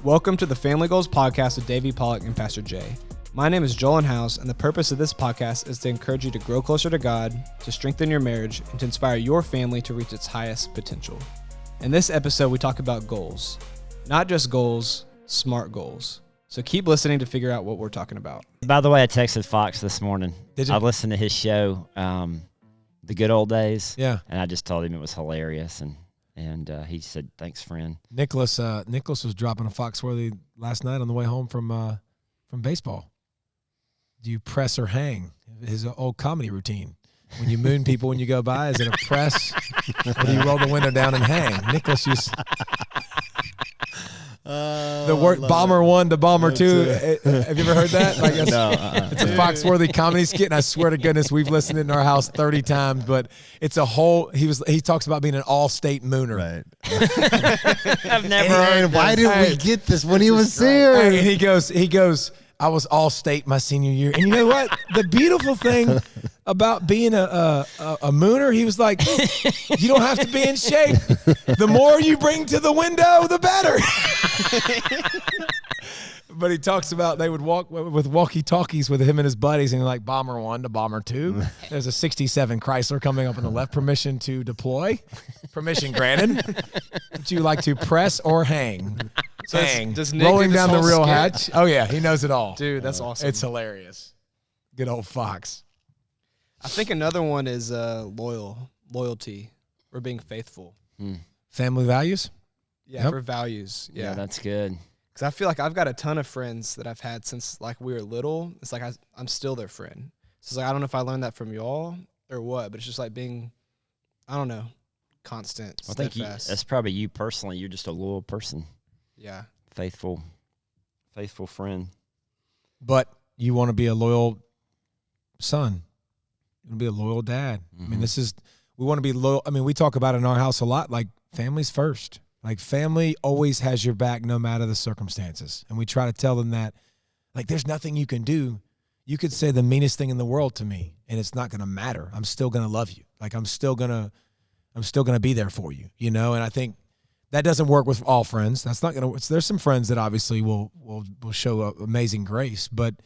Welcome to the Family Goals podcast with David Pollack and Pastor Jay. My name is Joel House, and the purpose of this podcast is to encourage you to grow closer to God, to strengthen your marriage, and to inspire your family to reach its highest potential. In this episode, we talk about goals. Not just goals, smart goals. So keep listening to figure out what we're talking about. By the way, I texted Fox this morning. Did you? I listened to his show, The Good Old Days. Yeah. And I just told him it was hilarious, and he said, "Thanks, friend." Nicholas was dropping a Foxworthy last night on the way home from baseball. Do you press or hang? His old comedy routine. When you moon people when you go by, is it a press or do you roll the window down and hang? Nicholas used the word bomber 1 to bomber 2. Have you ever heard that? Like No. It's a Foxworthy comedy skit, and I swear to goodness, we've listened in our house 30 times. But it's a whole. He talks about being an all-state mooner. Right. I've never heard. Why did we get this when he was here? Hey, he goes. I was all state my senior year, and you know what? The beautiful thing about being a mooner, he was like, you don't have to be in shape. The more you bring to the window, the better. But he talks about they would walk with walkie-talkies with him and his buddies, and like bomber 1 to bomber 2. There's a 67 Chrysler coming up on the left. Permission to deploy. Permission granted. Would you like to press or hang? So Hang. does Nick Rolling do this down the whole real skit? hatch. Oh, yeah. He knows it all. Dude, that's awesome. It's hilarious. Good old Fox. I think another one is loyalty or being faithful. Family values? Yeah, Yep. for values. Yeah, Yeah. that's good. Because I feel like I've got a ton of friends that I've had since like we were little. It's like I'm still their friend. So it's like I don't know if I learned that from y'all or what, but it's just like being, I don't know, constant, I think steadfast. that's probably you personally. You're just a loyal person, Yeah. faithful friend. But you want to be a loyal son. You want to be a loyal dad. I mean, we want to be loyal. I mean, we talk about it in our house a lot, like family's first. Like family always has your back no matter the circumstances. And we try to tell them that, like, there's nothing you can do. You could say the meanest thing in the world to me, and it's not going to matter. I'm still going to love you. Like, I'm still going to be there for you, you know? And I think that doesn't work with all friends. That's not going to, there's some friends that obviously will show amazing grace, but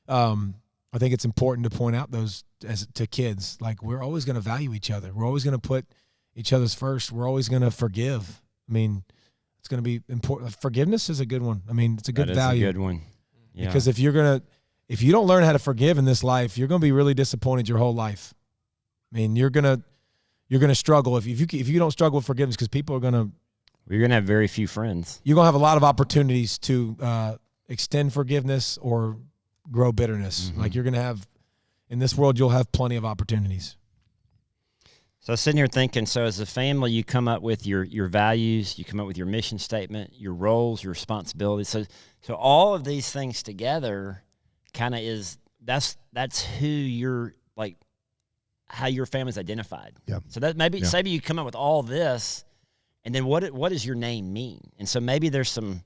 I think it's important to point out those to kids. Like, we're always going to value each other. We're always going to put each other's first. We're always going to forgive. I mean, it's going to be important. Forgiveness is a good one. I mean, it's a good value. That is a good one. Yeah. Because if you don't learn how to forgive in this life, you're going to be really disappointed your whole life. I mean, you're gonna struggle if you don't struggle with forgiveness, because people are gonna. You're gonna have very few friends. You're gonna have a lot of opportunities to extend forgiveness or grow bitterness. Like, you're gonna have in this world, you'll have plenty of opportunities. So I was sitting here thinking, so as a family, you come up with your values, you come up with your mission statement, your roles, your responsibilities. So all of these things together kind of that's who you're, like, how your family's identified. Yeah. So that maybe you come up with all this, and then what does your name mean? And so maybe there's some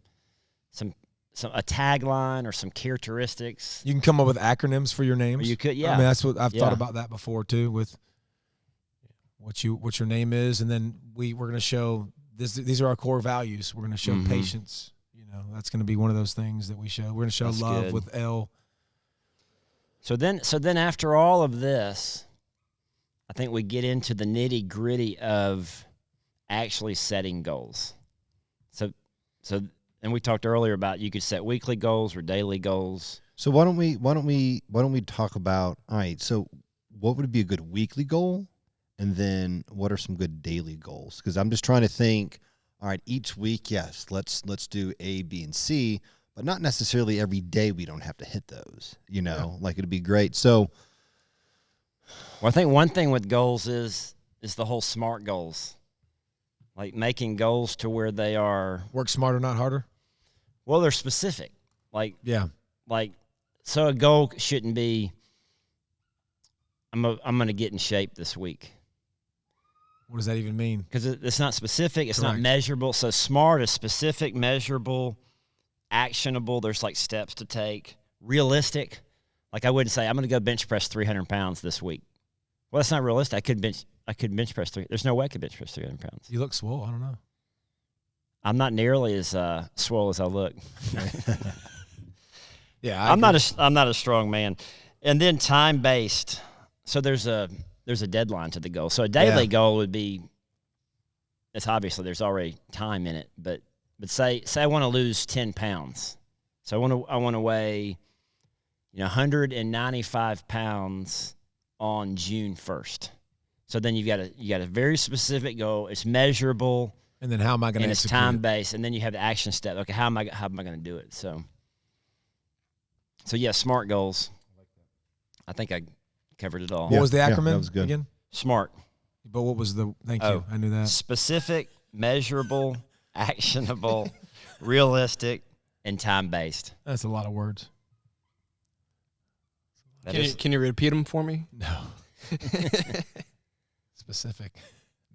a tagline or some characteristics. You can come up with acronyms for your names. Or you could, yeah. I mean, that's what I've thought about that before too, with what your name is, and then we're going to show this. These are our core values. We're going to show patience. You know, that's going to be one of those things that we show. We're going to show That's love good. with L. So then after all of this, I think we get into the nitty-gritty of actually setting goals. So and we talked earlier about you could set weekly goals or daily goals. So why don't we talk about, all right, so what would be a good weekly goal? And then what are some good daily goals? Because I'm just trying to think, all right, each week, yes, let's do A, B, and C, but not necessarily every day we don't have to hit those, you know, like it'd be great. So Well, I think one thing with goals is the whole SMART goals, like making goals to where they are, Work smarter, not harder. well, they're specific. Like so a goal shouldn't be, I'm going to get in shape this week. What does that even mean? Because it's not specific. It's Correct. not measurable. So SMART is specific, measurable, actionable. There's like steps to take. Realistic. Like I wouldn't say, I'm going to go bench press 300 pounds this week. Well, that's not realistic. I could bench press 300. There's no way I could bench press 300 pounds. You look swole. I don't know. I'm not nearly as swole as I look. Yeah, I'm not a strong man. And then time based. So there's a deadline to the goal. So a daily goal would be, it's obviously there's already time in it, but say I want to lose 10 pounds. So I want to weigh 195 pounds on June 1st. So then you got a very specific goal. It's measurable. And then how am I going to execute? And it's time based. And then you have the action step. Okay, how am I going to do it? So yeah, SMART goals. I think I covered it all. What was the acronym that was good. again? SMART. But what was the? Thank you. I knew that. Specific, measurable, actionable, realistic, and time based. That's a lot of words. Can you repeat them for me? No. Specific.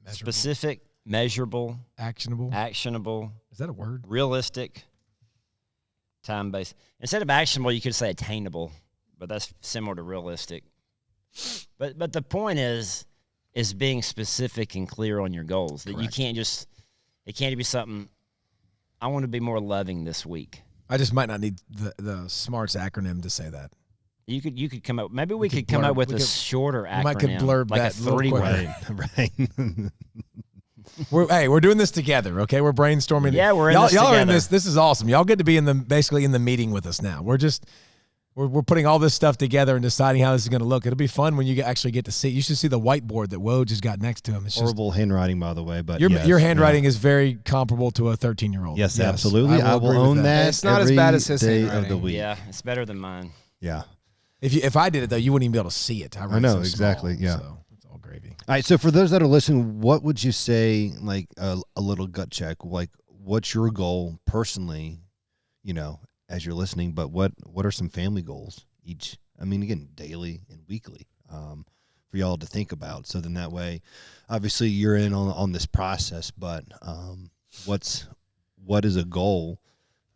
Measurable. Specific, measurable, actionable. Is that a word? Realistic, time based. Instead of actionable, you could say attainable, but that's similar to realistic. But the point is being specific and clear on your goals. That you can't it can't be something. I want to be more loving this week. I just might not need the SMARTS acronym to say that. You could come up. Maybe we could come up with a shorter acronym. Mike could blurb like that a 3-word. Right. We're doing this together, okay? We're brainstorming. Yeah, we're in y'all, this y'all together. are in this. This is awesome. Y'all get to be basically in the meeting with us now. We're putting all this stuff together and deciding how this is going to look. It'll be fun when you actually get to see. You should see the whiteboard that Woj just got next to him. It's horrible handwriting, by the way. But your handwriting is very comparable to a 13-year-old. Yes, absolutely. I will own that. It's not as bad as his day handwriting. of the week. Yeah, it's better than mine. Yeah. If I did it though, you wouldn't even be able to see it. I know so exactly. Small, yeah. So it's all gravy. All right. So for those that are listening, what would you say? Like a little gut check. Like, what's your goal personally? As you're listening, but what are some family goals each? I mean, again, daily and weekly, for y'all to think about. So then that way, obviously you're in on this process, but what is a goal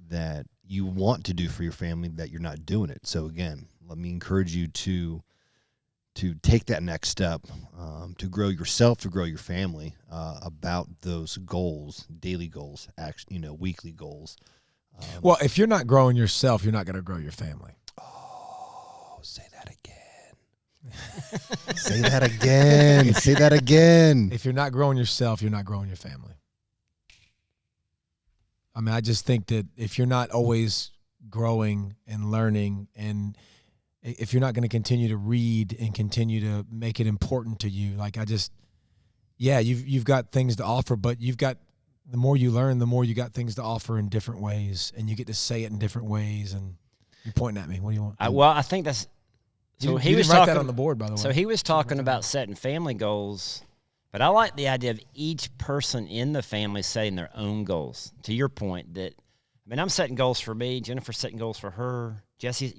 that you want to do for your family that you're not doing it? So again, let me encourage you to take that next step, to grow yourself, to grow your family, about those goals, daily goals, weekly goals. Well, if you're not growing yourself, you're not going to grow your family. Say that again. Say that again. Say that again. If you're not growing yourself, you're not growing your family. I mean, I just think that if you're not always growing and learning, and if you're not going to continue to read and continue to make it important to you, you've got things to offer, but the more you learn, the more you got things to offer in different ways, and you get to say it in different ways. And you're pointing at me. What do you want? I think that's. So he was write talking that on the board, by the way. So he was talking about setting family goals, but I like the idea of each person in the family setting their own goals. To your point, I'm setting goals for me. Jennifer's setting goals for her. Jesse's,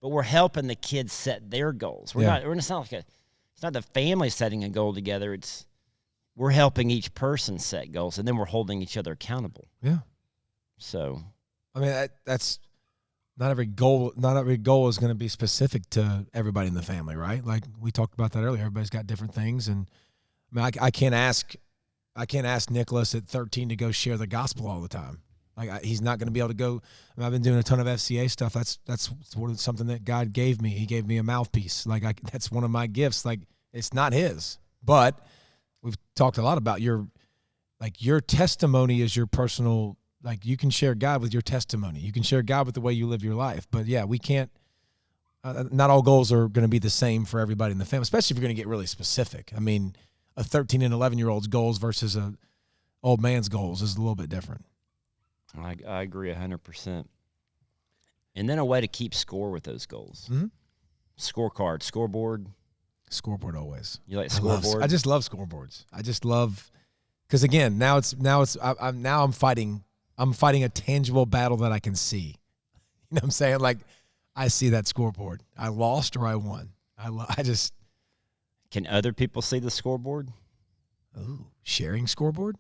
but we're helping the kids set their goals. It's not the family setting a goal together. We're helping each person set goals, and then we're holding each other accountable. Yeah. So, I mean, that's not every goal. Not every goal is going to be specific to everybody in the family, right? Like we talked about that earlier. Everybody's got different things, and I mean, I can't ask Nicholas at 13 to go share the gospel all the time. Like he's not going to be able to go. I mean, I've been doing a ton of FCA stuff. That's something that God gave me. He gave me a mouthpiece. That's one of my gifts. Like it's not his, but we've talked a lot about your testimony is your personal. Like you can share God with your testimony. You can share God with the way you live your life. But yeah, we can't. Not all goals are going to be the same for everybody in the family, especially if you're going to get really specific. I mean, a 13 and 11-year-old's goals versus a old man's goals is a little bit different. I agree 100%. And then a way to keep score with those goals. Mm-hmm. Scorecard, scoreboard. Scoreboard always. You like scoreboard? I just love scoreboards. I just love because again I'm fighting a tangible battle that I can see. You know what I'm saying? Like I see that scoreboard. I lost or I won. Can other people see the scoreboard? Ooh, sharing scoreboard?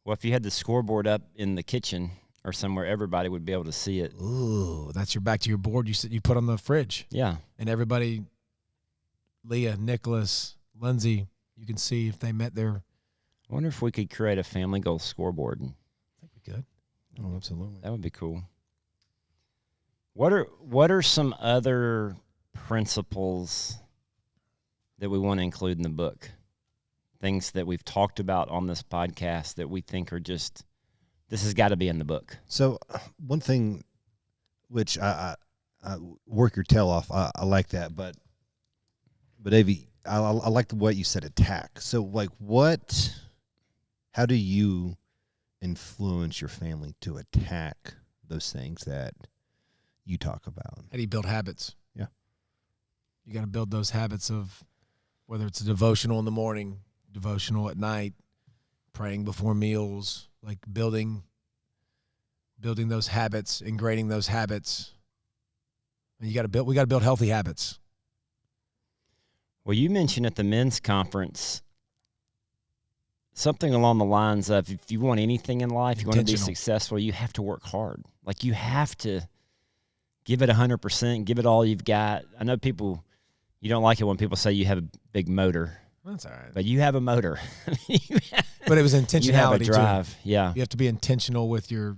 Well, if you had the scoreboard up in the kitchen or somewhere, everybody would be able to see it. Ooh, that's back to your board you put on the fridge. Yeah. And everybody, Leah, Nicholas, Lindsay, you can see if they met their. I wonder if we could create a family goal scoreboard. I think we good. Oh, absolutely. That would be cool. What are some other principles that we want to include in the book? Things that we've talked about on this podcast that we think are just, this has got to be in the book. So one thing, which I work your tail off, I like that, but Davey, I like the way you said attack. So like how do you influence your family to attack those things that you talk about? How do you build habits? Yeah. You got to build those habits of whether it's a devotional in the morning, devotional at night, praying before meals, like building those habits, ingraining those habits. And we got to build healthy habits. Well, you mentioned at the men's conference something along the lines of, if you want anything in life, you want to be successful, you have to work hard. Like, you have to give it 100%, give it all you've got. I know people, you don't like it when people say you have a big motor. That's all right. But you have a motor. But it was intentionality. You have a drive, too. Yeah. You have to be intentional with your,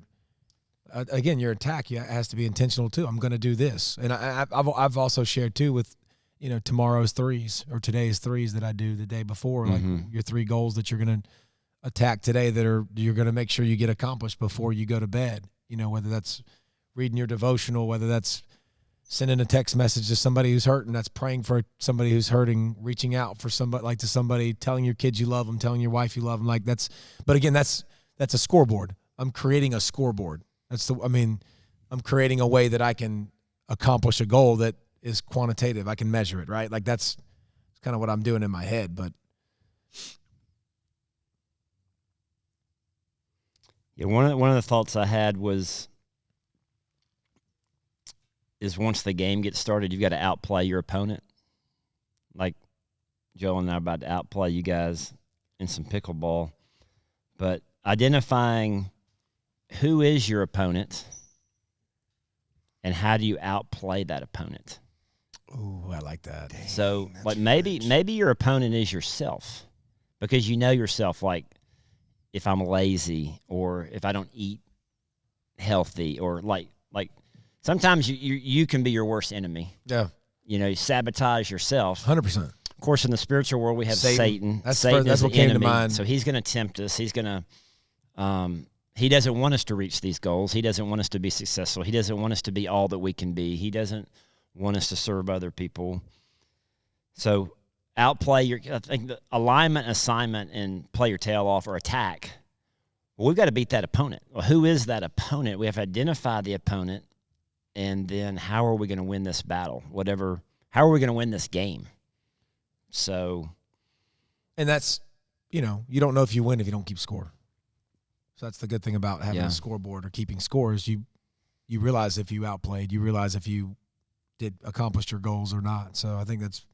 again, your attack. It has to be intentional too. I'm going to do this, and I've also shared too with, tomorrow's threes or today's threes that I do the day before, like your 3 goals that you're going to attack today that you're going to make sure you get accomplished before you go to bed. Whether that's reading your devotional, whether that's sending a text message to somebody who's hurting, that's praying for somebody who's hurting, reaching out for somebody, like to somebody, telling your kids you love them, telling your wife you love them. Like but again, that's a scoreboard. I'm creating a scoreboard. I'm creating a way that I can accomplish a goal that is quantitative. I can measure it, right? Like that's kind of what I'm doing in my head, but. Yeah, one of the thoughts I had is once the game gets started, you've got to outplay your opponent. Like Joel and I are about to outplay you guys in some pickleball. But identifying who is your opponent and how do you outplay that opponent. Oh, I like that. Dang, so like maybe your opponent is yourself, because you know yourself, like if I'm lazy or if I don't eat healthy, or like sometimes you can be your worst enemy. Yeah. You sabotage yourself. 100%. Of course, in the spiritual world, we have Satan. That's Satan what came to enemy, mind. so he's going to tempt us. He's going to he doesn't want us to reach these goals. He doesn't want us to be successful. He doesn't want us to be all that we can be. He doesn't want us to serve other people. So outplay I think the alignment, assignment, and play your tail off or attack. Well, we've got to beat that opponent. Well, who is that opponent? We have to identify the opponent, and then how are we going to win this battle? How are we going to win this game? So. And that's, you don't know if you win if you don't keep score. So that's the good thing about having a scoreboard or keeping score is you realize if you outplayed, you realize if you did accomplish your goals or not. So I think that's.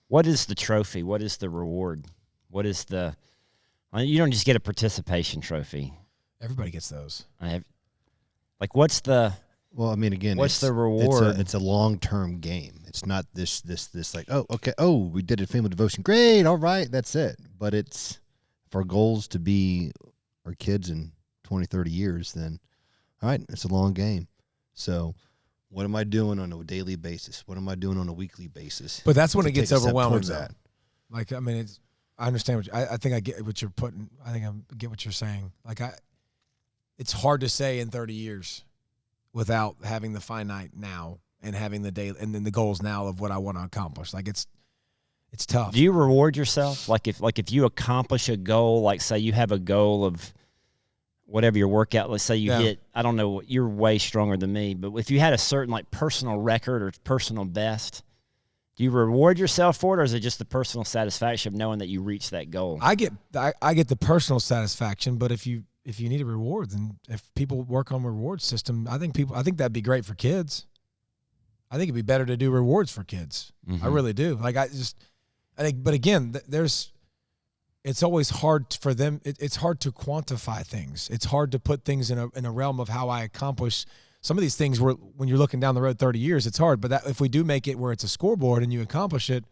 What is the trophy? What is the reward? What is you don't just get a participation trophy. Everybody gets those. What's the. Well, I mean, again, what's the reward? It's a long-term game. It's not this like, oh, okay, oh, we did a family devotion. Great, all right, that's it. But it's if our goals to be our kids in 20, 30 years, then, all right, it's a long game. So what am I doing on a daily basis? What am I doing on a weekly basis? But that's when it gets overwhelming. That. Like, I mean, I understand I think I get what you're putting. I think I get what you're saying. Like, it's hard to say in 30 years without having the finite now and having the day and then the goals now of what I want to accomplish. Like, it's tough. Do you reward yourself? Like if you accomplish a goal, like say you have a goal of whatever your workout, let's say you hit, I don't know, you're way stronger than me, but if you had a certain like personal record or personal best, do you reward yourself for it, or is it just the personal satisfaction of knowing that you reached that goal? I get the personal satisfaction, but if you need a reward, then if people work on a reward system, I think that'd be great for kids. I think it'd be better to do rewards for kids. Mm-hmm. I really do. Like I think, but again, it's always hard for them. It's hard to quantify things. It's hard to put things in a realm of how I accomplish some of these things. When you're looking down the road 30 years, it's hard. But if we do make it where it's a scoreboard and you accomplish it,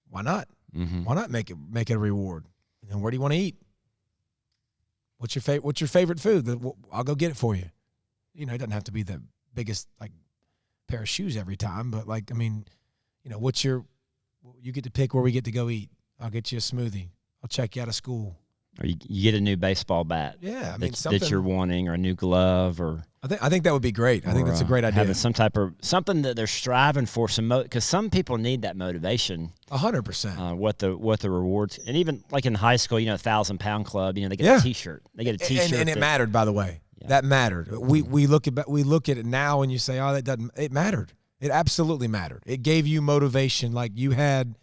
why not? Mm-hmm. Why not make it a reward? And where do you want to eat? What's your favorite food? I'll go get it for you. You know, it doesn't have to be the biggest like pair of shoes every time, but like, I mean, you know, you get to pick where we get to go eat. I'll get you a smoothie. I'll check you out of school. Or you get a new baseball bat. Yeah, I mean, that you're wanting, or a new glove, or I think that would be great. I think that's a great idea. Having some type of something that they're striving for, because some people need that motivation. 100%. What the rewards, and even like in high school, you know, 1,000-pound club, you know, they get a T-shirt. They get a T-shirt, and it mattered, by the way. Yeah. That mattered. We look at it now, and you say, oh, that doesn't. It mattered. It absolutely mattered. It gave you motivation. Like you had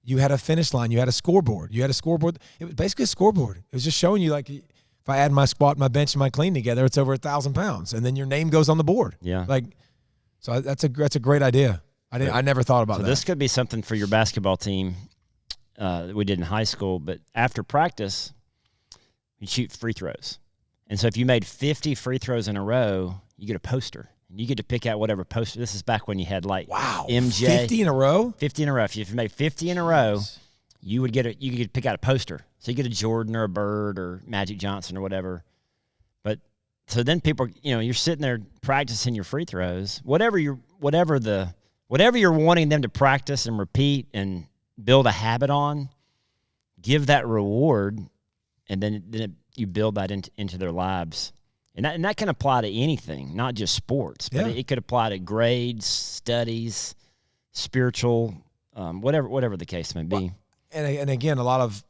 a finish line. You had a scoreboard. It was basically a scoreboard. It was just showing you, like, if I add my squat, my bench, and my clean together, it's over 1,000 pounds, and then your name goes on the board. Yeah. Like, so that's a great idea. I never thought about that. This could be something for your basketball team that we did in high school. But after practice, you shoot free throws, and so if you made 50 free throws in a row, you get a poster. You get to pick out whatever poster. This is back when you had MJ. 50 in a row? 50 in a row. If you made 50 in a row, you could pick out a poster. So you get a Jordan or a Bird or Magic Johnson or whatever. But so then people, you know, you're sitting there practicing your free throws. Whatever you're wanting them to practice and repeat and build a habit on, give that reward, and then you build that into their lives. And that can apply to anything, not just sports, but it could apply to grades, studies, spiritual, whatever the case may be. Well, and again, a lot of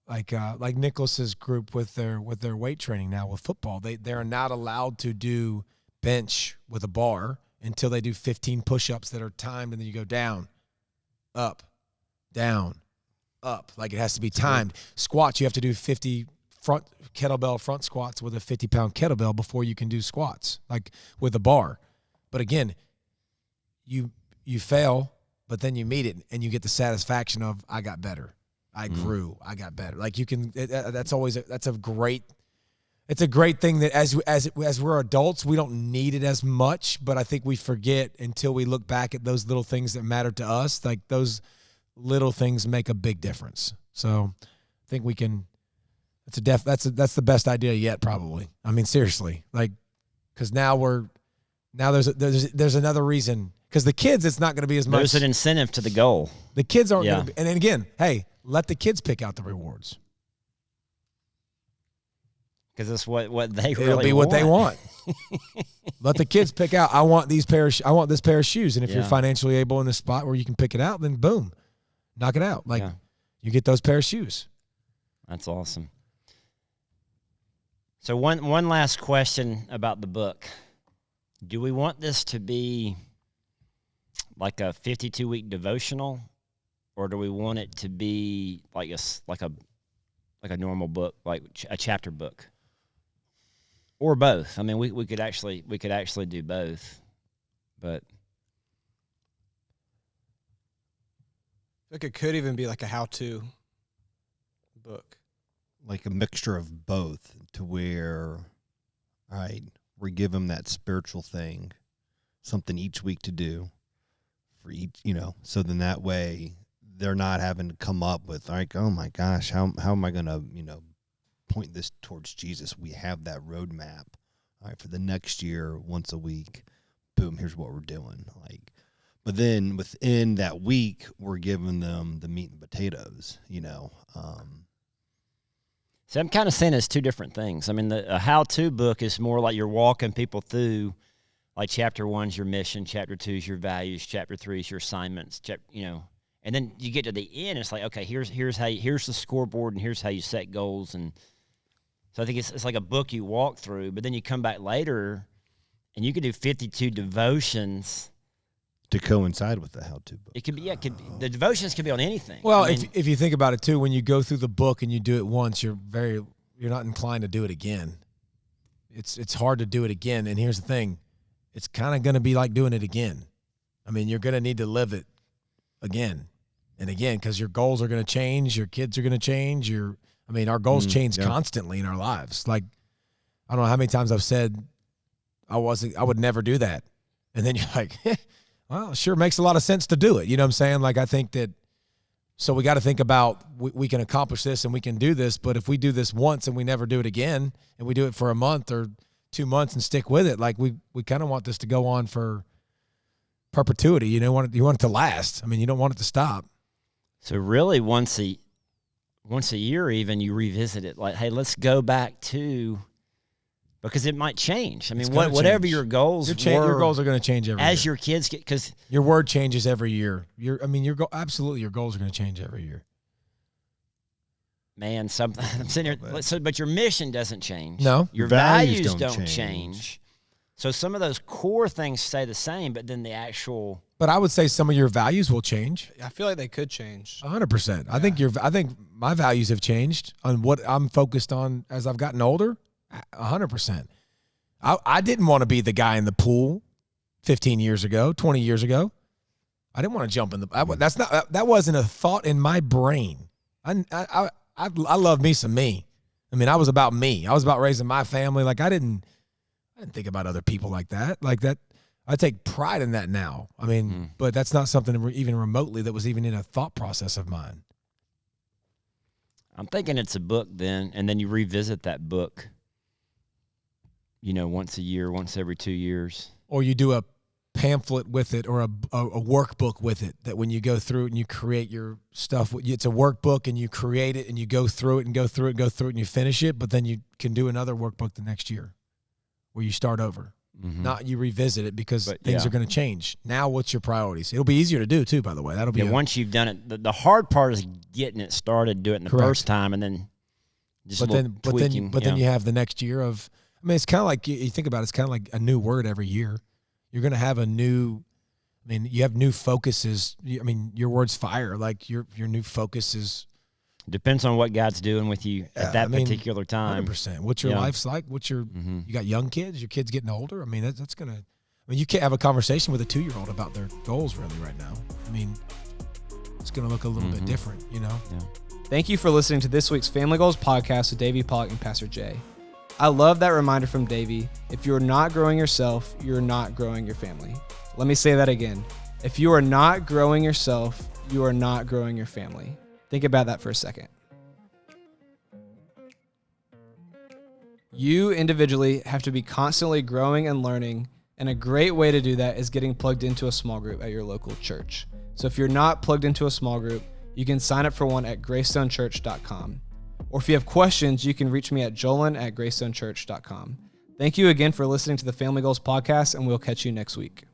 like Nicholas's group with their weight training now with football, they're not allowed to do bench with a bar until they do 15 push-ups that are timed, and then you go down, up, down, up. Like it has to be timed. Squats, you have to do 50 kettlebell front squats with a 50-pound kettlebell before you can do squats, like with a bar. But again, you fail, but then you meet it and you get the satisfaction of, I got better, I grew, I got better. Like you can, it's a great thing that as we're adults, we don't need it as much, but I think we forget until we look back at those little things that matter to us. Like those little things make a big difference. So I think we can. That's the best idea yet, probably. I mean, seriously, like, because now there's another reason. Because the kids, it's not going to be as much. There's an incentive to the goal. The kids aren't going to be. And then again, hey, let the kids pick out the rewards. Because it's what they really want. It'll be what they want. Let the kids pick out. I want this pair of shoes. And if you're financially able in this spot where you can pick it out, then boom, knock it out. Like you get those pair of shoes. That's awesome. So one last question about the book. Do we want this to be like a 52-week devotional, or do we want it to be like a normal book, like a chapter book, or both? I mean, we could actually do both, but I think it could even be like a how-to book. Like a mixture of both, to where, all right, we give them that spiritual thing, something each week to do for each, you know, so then that way they're not having to come up with, like, oh my gosh, how am I going to, you know, point this towards Jesus? We have that roadmap, all right, for the next year, once a week, boom, here's what we're doing. Like, but then within that week, we're giving them the meat and potatoes, you know, So I'm kind of saying it's two different things. I mean, a how-to book is more like you're walking people through, like chapter 1's your mission, chapter 2's your values, chapter 3's your assignments, you know, and then you get to the end, it's like, okay, here's the scoreboard, and here's how you set goals. And so I think it's like a book you walk through, but then you come back later, and you could do 52 devotions to coincide with the how-to book. It could be, the devotions can be on anything. Well, if you think about it too, when you go through the book and you do it once, you're not inclined to do it again. It's hard to do it again. And here's the thing, it's kind of going to be like doing it again. I mean, you're going to need to live it again and again, because your goals are going to change, your kids are going to change. Our goals change constantly in our lives. Like, I don't know how many times I've said I would never do that, and then you're like, well, it sure makes a lot of sense to do it. You know what I'm saying? Like, I think that So we got to think about we can accomplish this and we can do this, but if we do this once and we never do it again, and we do it for a month or 2 months and stick with it, like we kind of want this to go on for perpetuity. You want it to last. I mean, you don't want it to stop. So really, once a year, even you revisit it. Like, hey, let's go back to, because it might change. I mean, whatever your goals your goals are going to change every year. As your kids get, because your word changes every year. Absolutely, your goals are going to change every year. Man, I'm sitting here, but your mission doesn't change. No, your values don't change. So some of those core things stay the same, but then the actual. But I would say some of your values will change. I feel like they could change. 100%. Yeah. I think my values have changed on what I'm focused on as I've gotten older. 100%. I didn't want to be the guy in the pool 15 years ago, 20 years ago. I didn't want to jump in that wasn't a thought in my brain. I love me some me. I mean, I was about me. I was about raising my family. Like I didn't think about other people like that. I take pride in that now. I mean, but that's not something even remotely that was even in a thought process of mine. I'm thinking it's a book then, and then you revisit that book, once a year, once every 2 years. Or you do a pamphlet with it or a workbook with it that when you go through it and you create your stuff, it's a workbook and you create it and you go through it and go through it and you finish it, but then you can do another workbook the next year where you start over. Mm-hmm. Not you revisit it because things are going to change. Now, what's your priorities? It'll be easier to do too, by the way. That'll be once you've done it. The hard part is getting it started, do it in the first time, and then just tweaking. Then you have the next year of. I mean, it's kind of like you think about it. It's kind of like a new word every year. You're going to have a new. I mean, you have new focuses. I mean, your word's fire. Like your new focus is. Depends on what God's doing with you at that particular time. 100%. What's your life's like? You got young kids? Your kids getting older? I mean, that's going to, you can't have a conversation with a 2-year-old about their goals really right now. I mean, it's going to look a little bit different, Yeah. Thank you for listening to this week's Family Goals podcast with David Pollack and Pastor Jay. I love that reminder from Davey. If you're not growing yourself, you're not growing your family. Let me say that again. If you are not growing yourself, you are not growing your family. Think about that for a second. You individually have to be constantly growing and learning, and a great way to do that is getting plugged into a small group at your local church. So if you're not plugged into a small group, you can sign up for one at graystonechurch.com. Or if you have questions, you can reach me at joelin@graystonechurch.com. Thank you again for listening to the Family Goals podcast, and we'll catch you next week.